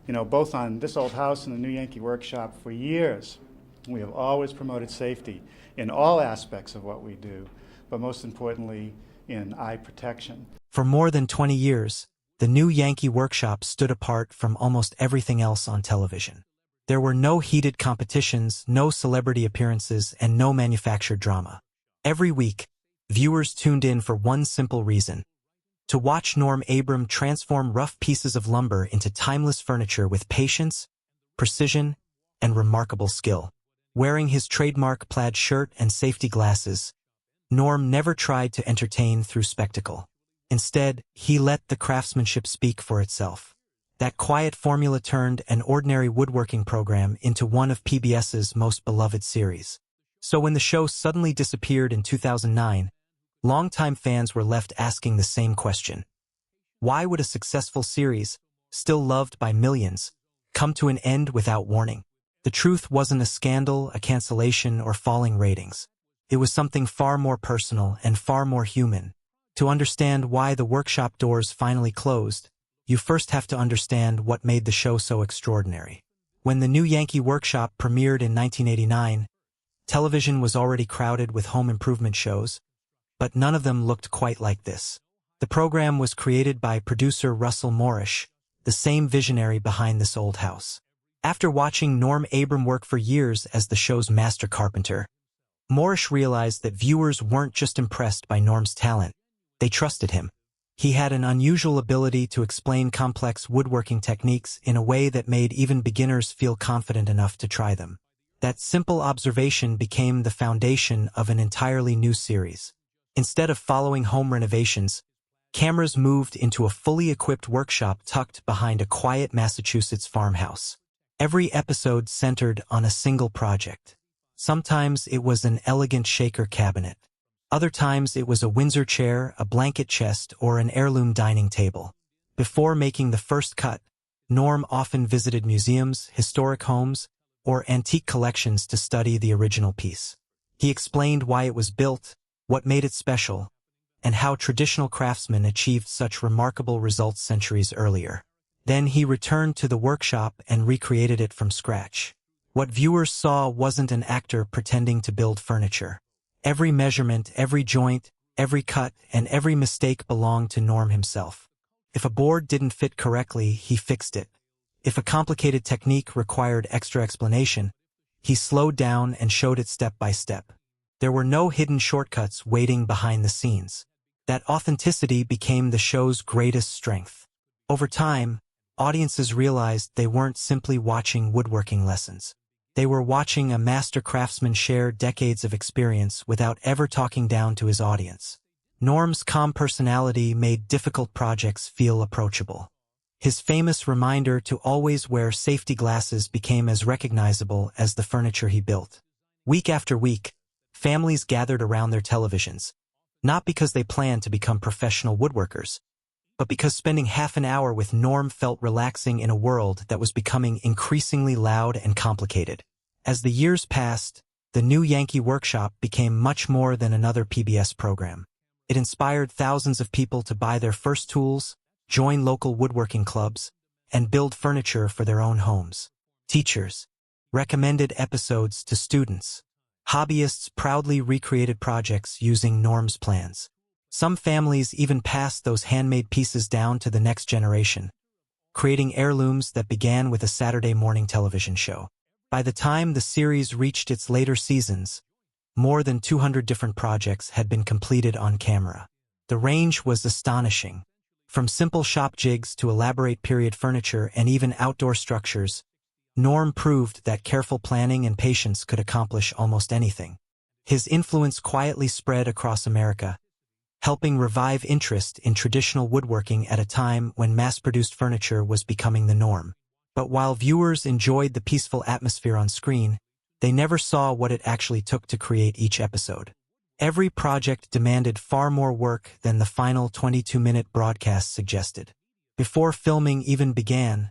Both on this old house and the new Yankee Workshop for years, we have always promoted safety in all aspects of what we do, but most importantly, in eye protection. For more than 20 years, the new Yankee Workshop stood apart from almost everything else on television. There were no heated competitions, no celebrity appearances, and no manufactured drama. Every week, viewers tuned in for one simple reason: to watch Norm Abram transform rough pieces of lumber into timeless furniture with patience, precision, and remarkable skill. Wearing his trademark plaid shirt and safety glasses, Norm never tried to entertain through spectacle. Instead, he let the craftsmanship speak for itself. That quiet formula turned an ordinary woodworking program into one of PBS's most beloved series. So when the show suddenly disappeared in 2009, longtime fans were left asking the same question. Why would a successful series, still loved by millions, come to an end without warning? The truth wasn't a scandal, a cancellation, or falling ratings. It was something far more personal and far more human. To understand why the workshop doors finally closed, you first have to understand what made the show so extraordinary. When the new Yankee Workshop premiered in 1989, television was already crowded with home improvement shows, but none of them looked quite like this. The program was created by producer Russell Morrish, the same visionary behind This Old House. After watching Norm Abram work for years as the show's master carpenter, Morrish realized that viewers weren't just impressed by Norm's talent, they trusted him. He had an unusual ability to explain complex woodworking techniques in a way that made even beginners feel confident enough to try them. That simple observation became the foundation of an entirely new series. Instead of following home renovations, cameras moved into a fully equipped workshop tucked behind a quiet Massachusetts farmhouse. Every episode centered on a single project. Sometimes it was an elegant shaker cabinet. Other times it was a Windsor chair, a blanket chest, or an heirloom dining table. Before making the first cut, Norm often visited museums, historic homes, or antique collections to study the original piece. He explained why it was built, what made it special, and how traditional craftsmen achieved such remarkable results centuries earlier. Then he returned to the workshop and recreated it from scratch. What viewers saw wasn't an actor pretending to build furniture. Every measurement, every joint, every cut, and every mistake belonged to Norm himself. If a board didn't fit correctly, he fixed it. If a complicated technique required extra explanation, he slowed down and showed it step by step. There were no hidden shortcuts waiting behind the scenes. That authenticity became the show's greatest strength. Over time, audiences realized they weren't simply watching woodworking lessons. They were watching a master craftsman share decades of experience without ever talking down to his audience. Norm's calm personality made difficult projects feel approachable. His famous reminder to always wear safety glasses became as recognizable as the furniture he built. Week after week, families gathered around their televisions, not because they planned to become professional woodworkers, but because spending half an hour with Norm felt relaxing in a world that was becoming increasingly loud and complicated. As the years passed, the new Yankee Workshop became much more than another PBS program. It inspired thousands of people to buy their first tools, join local woodworking clubs, and build furniture for their own homes. Teachers recommended episodes to students. Hobbyists proudly recreated projects using Norm's plans. Some families even passed those handmade pieces down to the next generation, creating heirlooms that began with a Saturday morning television show. By the time the series reached its later seasons, more than 200 different projects had been completed on camera. The range was astonishing. From simple shop jigs to elaborate period furniture and even outdoor structures, Norm proved that careful planning and patience could accomplish almost anything. His influence quietly spread across America, helping revive interest in traditional woodworking at a time when mass-produced furniture was becoming the norm. But while viewers enjoyed the peaceful atmosphere on screen, they never saw what it actually took to create each episode. Every project demanded far more work than the final 22-minute broadcast suggested. Before filming even began,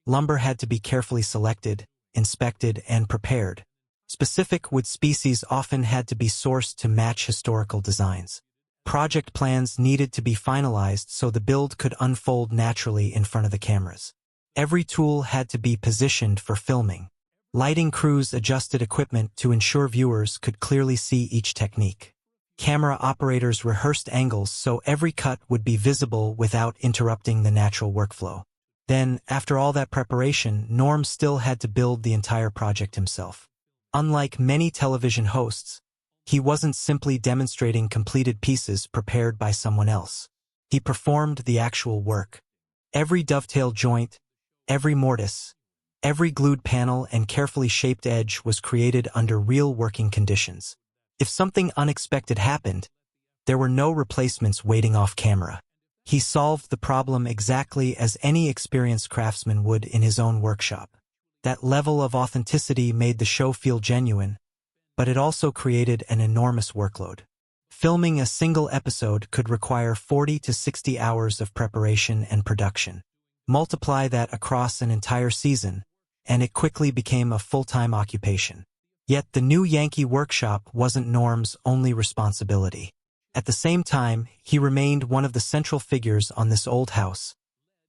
lumber had to be carefully selected, inspected, and prepared. Specific wood species often had to be sourced to match historical designs. Project plans needed to be finalized so the build could unfold naturally in front of the cameras. Every tool had to be positioned for filming. Lighting crews adjusted equipment to ensure viewers could clearly see each technique. Camera operators rehearsed angles so every cut would be visible without interrupting the natural workflow. Then, after all that preparation, Norm still had to build the entire project himself. Unlike many television hosts, he wasn't simply demonstrating completed pieces prepared by someone else. He performed the actual work. Every dovetail joint, every mortise, every glued panel and carefully shaped edge was created under real working conditions. If something unexpected happened, there were no replacements waiting off camera. He solved the problem exactly as any experienced craftsman would in his own workshop. That level of authenticity made the show feel genuine, but it also created an enormous workload. Filming a single episode could require 40 to 60 hours of preparation and production. Multiply that across an entire season, and it quickly became a full-time occupation. Yet the new Yankee Workshop wasn't Norm's only responsibility. At the same time, he remained one of the central figures on this old house,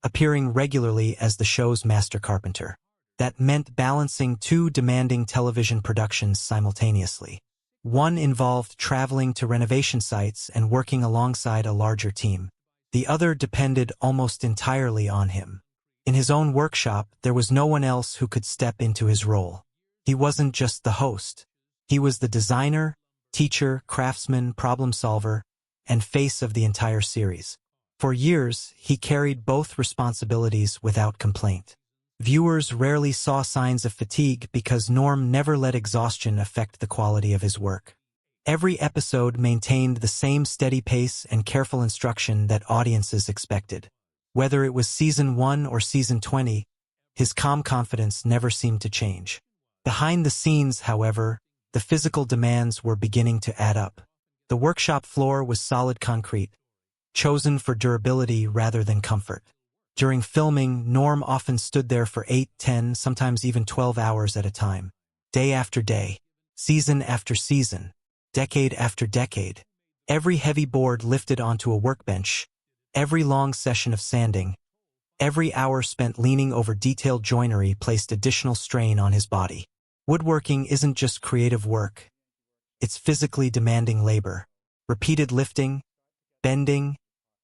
appearing regularly as the show's master carpenter. That meant balancing two demanding television productions simultaneously. One involved traveling to renovation sites and working alongside a larger team. The other depended almost entirely on him. In his own workshop, there was no one else who could step into his role. He wasn't just the host. He was the designer, teacher, craftsman, problem solver, and face of the entire series. For years, he carried both responsibilities without complaint. Viewers rarely saw signs of fatigue because Norm never let exhaustion affect the quality of his work. Every episode maintained the same steady pace and careful instruction that audiences expected. Whether it was season 1 or season 20, his calm confidence never seemed to change. Behind the scenes, however, the physical demands were beginning to add up. The workshop floor was solid concrete, chosen for durability rather than comfort. During filming, Norm often stood there for 8, 10, sometimes even 12 hours at a time. Day after day, season after season, decade after decade. Every heavy board lifted onto a workbench, every long session of sanding, every hour spent leaning over detailed joinery placed additional strain on his body. Woodworking isn't just creative work. It's physically demanding labor. Repeated lifting, bending,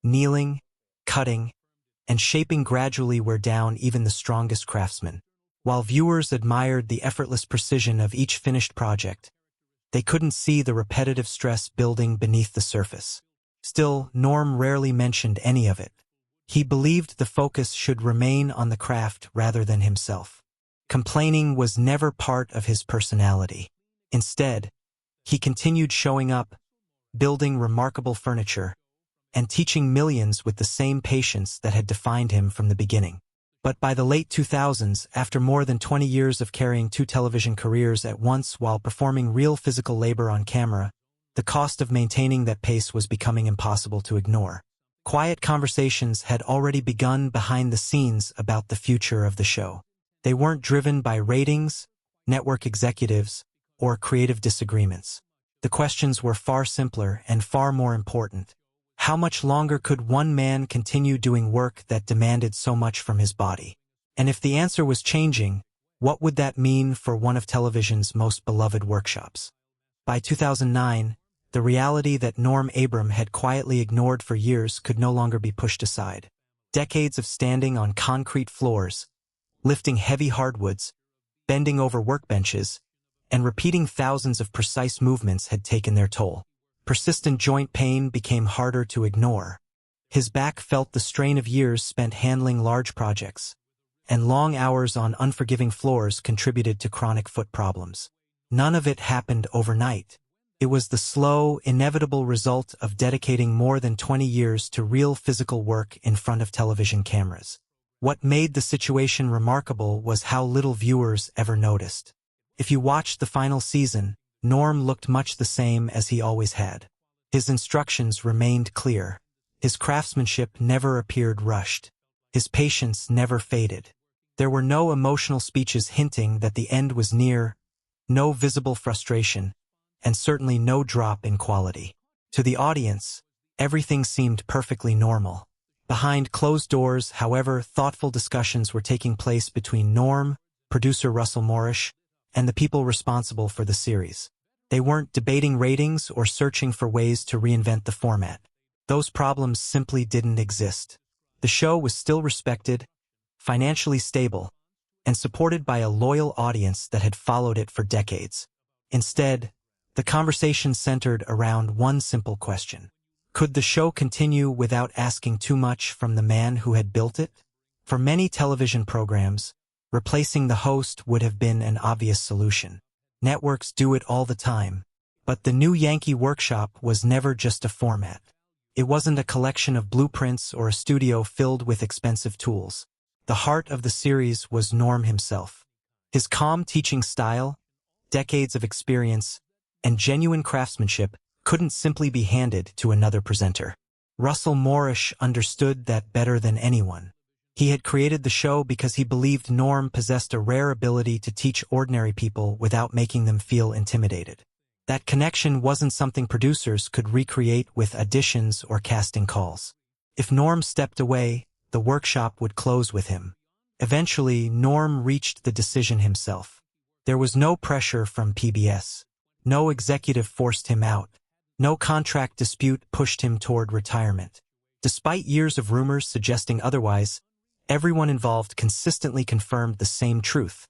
kneeling, cutting, and shaping gradually wear down even the strongest craftsmen. While viewers admired the effortless precision of each finished project, they couldn't see the repetitive stress building beneath the surface. Still, Norm rarely mentioned any of it. He believed the focus should remain on the craft rather than himself. Complaining was never part of his personality. Instead, he continued showing up, building remarkable furniture, and teaching millions with the same patience that had defined him from the beginning. But by the late 2000s, after more than 20 years of carrying two television careers at once while performing real physical labor on camera, the cost of maintaining that pace was becoming impossible to ignore. Quiet conversations had already begun behind the scenes about the future of the show. They weren't driven by ratings, network executives, or creative disagreements. The questions were far simpler and far more important. How much longer could one man continue doing work that demanded so much from his body? And if the answer was changing, what would that mean for one of television's most beloved workshops? By 2009, the reality that Norm Abram had quietly ignored for years could no longer be pushed aside. Decades of standing on concrete floors, lifting heavy hardwoods, bending over workbenches, and repeating thousands of precise movements had taken their toll. Persistent joint pain became harder to ignore. His back felt the strain of years spent handling large projects, and long hours on unforgiving floors contributed to chronic foot problems. None of it happened overnight. It was the slow, inevitable result of dedicating more than 20 years to real physical work in front of television cameras. What made the situation remarkable was how little viewers ever noticed. If you watched the final season, Norm looked much the same as he always had. His instructions remained clear. His craftsmanship never appeared rushed. His patience never faded. There were no emotional speeches hinting that the end was near, no visible frustration, and certainly no drop in quality. To the audience, everything seemed perfectly normal. Behind closed doors, however, thoughtful discussions were taking place between Norm, producer Russell Morrish, and the people responsible for the series. They weren't debating ratings or searching for ways to reinvent the format. Those problems simply didn't exist. The show was still respected, financially stable, and supported by a loyal audience that had followed it for decades. Instead, the conversation centered around one simple question. Could the show continue without asking too much from the man who had built it? For many television programs, replacing the host would have been an obvious solution. Networks do it all the time. But the new Yankee Workshop was never just a format. It wasn't a collection of blueprints or a studio filled with expensive tools. The heart of the series was Norm himself. His calm teaching style, decades of experience, and genuine craftsmanship couldn't simply be handed to another presenter. Russell Morrish understood that better than anyone. He had created the show because he believed Norm possessed a rare ability to teach ordinary people without making them feel intimidated. That connection wasn't something producers could recreate with additions or casting calls. If Norm stepped away, the workshop would close with him. Eventually, Norm reached the decision himself. There was no pressure from PBS. No executive forced him out. No contract dispute pushed him toward retirement. Despite years of rumors suggesting otherwise, everyone involved consistently confirmed the same truth.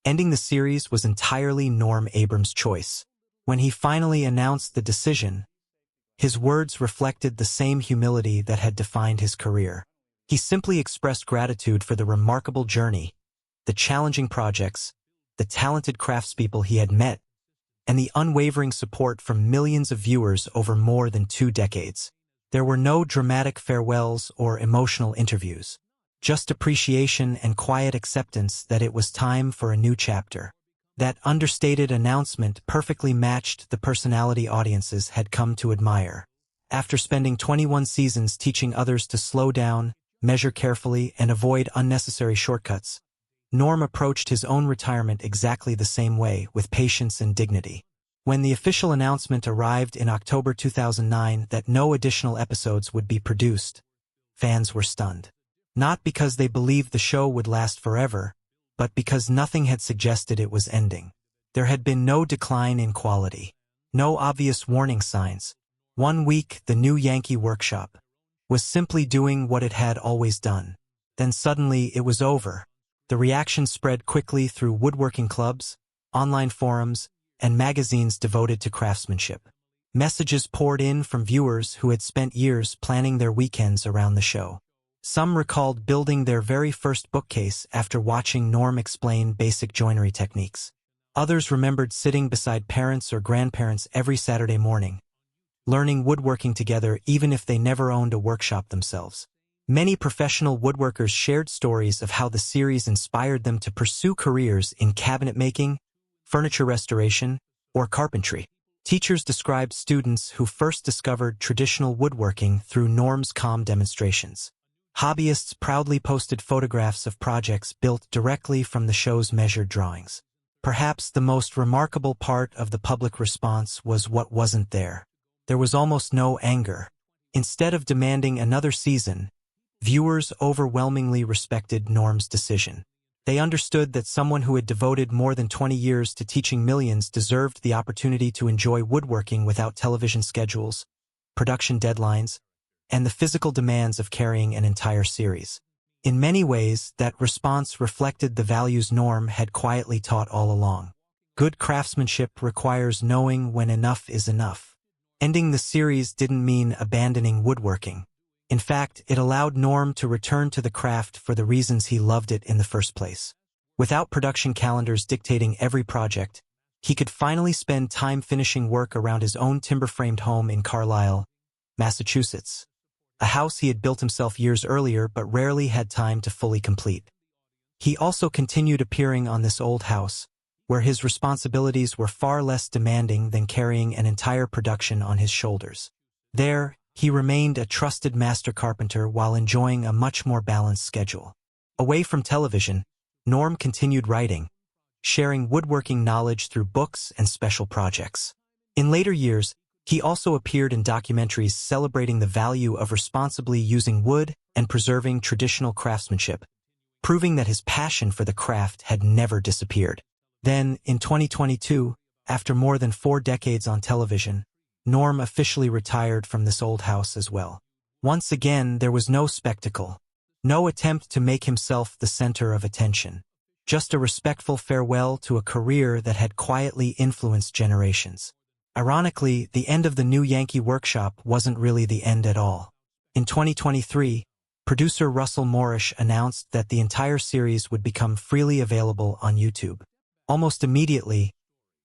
Ending the series was entirely Norm Abram's choice. When he finally announced the decision, his words reflected the same humility that had defined his career. He simply expressed gratitude for the remarkable journey, the challenging projects, the talented craftspeople he had met, and the unwavering support from millions of viewers over more than 2 decades. There were no dramatic farewells or emotional interviews, just appreciation and quiet acceptance that it was time for a new chapter. That understated announcement perfectly matched the personality audiences had come to admire. After spending 21 seasons teaching others to slow down, measure carefully, and avoid unnecessary shortcuts, Norm approached his own retirement exactly the same way, with patience and dignity. When the official announcement arrived in October 2009 that no additional episodes would be produced, fans were stunned. Not because they believed the show would last forever, but because nothing had suggested it was ending. There had been no decline in quality, no obvious warning signs. 1 week, the new Yankee Workshop was simply doing what it had always done. Then suddenly it was over. The reaction spread quickly through woodworking clubs, online forums, and magazines devoted to craftsmanship. Messages poured in from viewers who had spent years planning their weekends around the show. Some recalled building their very first bookcase after watching Norm explain basic joinery techniques. Others remembered sitting beside parents or grandparents every Saturday morning, learning woodworking together even if they never owned a workshop themselves. Many professional woodworkers shared stories of how the series inspired them to pursue careers in cabinet making, furniture restoration, or carpentry. Teachers described students who first discovered traditional woodworking through Norm's calm demonstrations. Hobbyists proudly posted photographs of projects built directly from the show's measured drawings. Perhaps the most remarkable part of the public response was what wasn't there. There was almost no anger. Instead of demanding another season, viewers overwhelmingly respected Norm's decision. They understood that someone who had devoted more than 20 years to teaching millions deserved the opportunity to enjoy woodworking without television schedules, production deadlines, and the physical demands of carrying an entire series. In many ways, that response reflected the values Norm had quietly taught all along. Good craftsmanship requires knowing when enough is enough. Ending the series didn't mean abandoning woodworking. In fact, it allowed Norm to return to the craft for the reasons he loved it in the first place. Without production calendars dictating every project, he could finally spend time finishing work around his own timber-framed home in Carlisle, Massachusetts, a house he had built himself years earlier but rarely had time to fully complete. He also continued appearing on this old house, where his responsibilities were far less demanding than carrying an entire production on his shoulders. There, he remained a trusted master carpenter while enjoying a much more balanced schedule. Away from television, Norm continued writing, sharing woodworking knowledge through books and special projects. In later years, He also appeared in documentaries celebrating the value of responsibly using wood and preserving traditional craftsmanship, proving that his passion for the craft had never disappeared. Then, in 2022, after more than 4 decades on television, Norm officially retired from this old house as well. Once again, there was no spectacle, no attempt to make himself the center of attention, just a respectful farewell to a career that had quietly influenced generations. Ironically, the end of the new Yankee Workshop wasn't really the end at all. In 2023, producer Russell Morrish announced that the entire series would become freely available on YouTube. Almost immediately,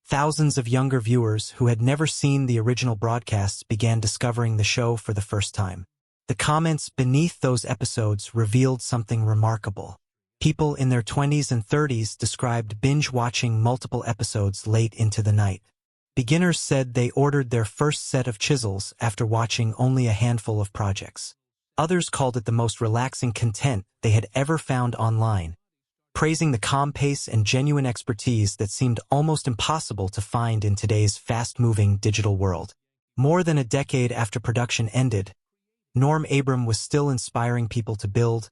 thousands of younger viewers who had never seen the original broadcasts began discovering the show for the first time. The comments beneath those episodes revealed something remarkable. People in their 20s and 30s described binge-watching multiple episodes late into the night. Beginners said they ordered their first set of chisels after watching only a handful of projects. Others called it the most relaxing content they had ever found online, praising the calm pace and genuine expertise that seemed almost impossible to find in today's fast-moving digital world. More than a decade after production ended, Norm Abram was still inspiring people to build,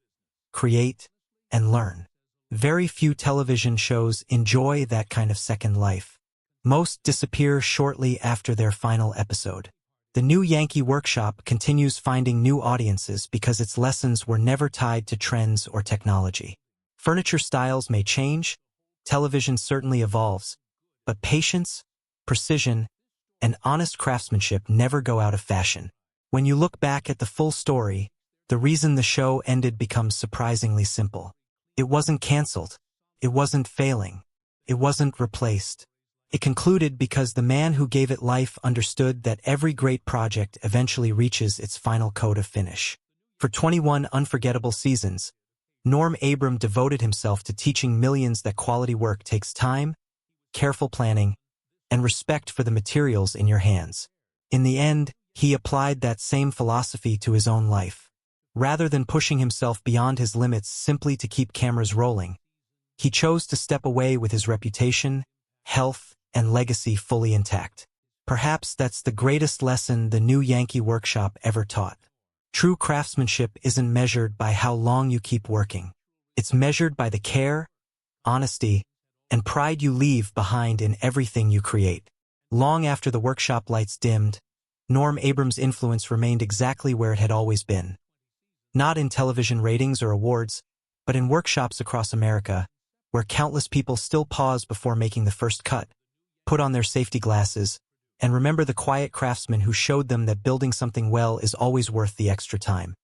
create, and learn. Very few television shows enjoy that kind of second life. Most disappear shortly after their final episode. The new Yankee Workshop continues finding new audiences because its lessons were never tied to trends or technology. Furniture styles may change, television certainly evolves, but patience, precision, and honest craftsmanship never go out of fashion. When you look back at the full story, the reason the show ended becomes surprisingly simple. It wasn't canceled. It wasn't failing. It wasn't replaced. It concluded because the man who gave it life understood that every great project eventually reaches its final coat of finish. For 21 unforgettable seasons, Norm Abram devoted himself to teaching millions that quality work takes time, careful planning, and respect for the materials in your hands. In the end, he applied that same philosophy to his own life. Rather than pushing himself beyond his limits simply to keep cameras rolling, he chose to step away with his reputation, health, and legacy fully intact. Perhaps that's the greatest lesson the new Yankee Workshop ever taught. True craftsmanship isn't measured by how long you keep working. It's measured by the care, honesty, and pride you leave behind in everything you create. Long after the workshop lights dimmed, Norm Abram's influence remained exactly where it had always been. Not in television ratings or awards, but in workshops across America, where countless people still pause before making the first cut, put on their safety glasses, and remember the quiet craftsman who showed them that building something well is always worth the extra time.